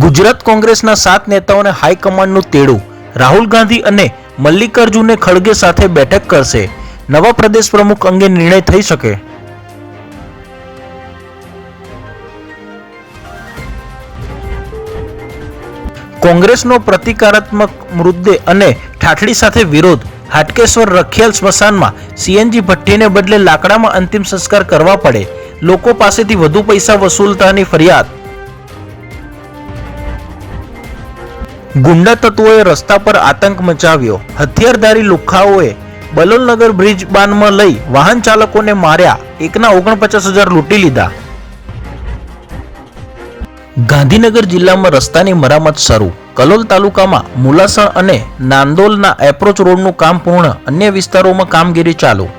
ગુજરાત કોંગ્રેસના 7 નેતાઓને હાઈકમાન્ડનું તેડું। રાહુલ ગાંધી અને મલ્લિકાર્જુન ખડગે સાથે બેઠક કરશે। નવા પ્રદેશ પ્રમુખ અંગે નિર્ણય થઈ શકે। કોંગ્રેસનો પ્રતિકારાત્મક મુદ્દે અને ઠાઠડી સાથે વિરોધ। હાટકેશ્વર રખિયાલ સ્મશાનમાં સીએનજી ભઠ્ઠીને બદલે લાકડામાં અંતિમ સંસ્કાર કરવા પડે। લોકો પાસેથી વધુ પૈસા વસૂલતાની ફરિયાદ। ગુંડા તત્વોએ રસ્તા પર આતંક મચાવ્યો। હથિયારધારી લુખ્ખાઓએ બલોલનગર બ્રિજ બાનમાં લઈ વાહન ચાલકોને માર્યા। એકના 49,000 લૂંટી લીધા। ગાંધીનગર જિલ્લામાં રસ્તાની મરામત શરૂ। કલોલ તાલુકામાં મુલાસણ અને નાંદોલના એપ્રોચ રોડનું કામ પૂર્ણ। અન્ય વિસ્તારોમાં કામગીરી ચાલુ।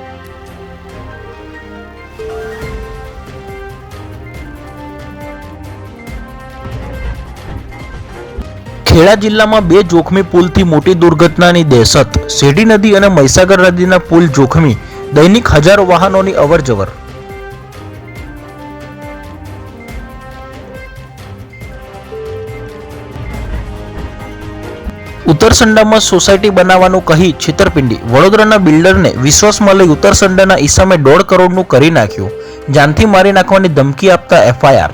ખેડા જિલ્લામાં 2 જોખમી પુલથી મોટી દુર્ઘટનાની દહેશત। શેરડી નદી અને મહીસાગર નદીના પુલ જોખમી। દૈનિક હજારો વાહનોની અવરજવર। ઉત્તરસંડામાં સોસાયટી બનાવવાનું કહી છેતરપિંડી। વડોદરાના બિલ્ડરને વિશ્વાસમાં લઈ ઉત્તરસંડાના ઈસમે 1.5 કરોડનું કરી નાખ્યું। જાનથી મારી નાખવાની ધમકી આપતા એફઆઈઆર।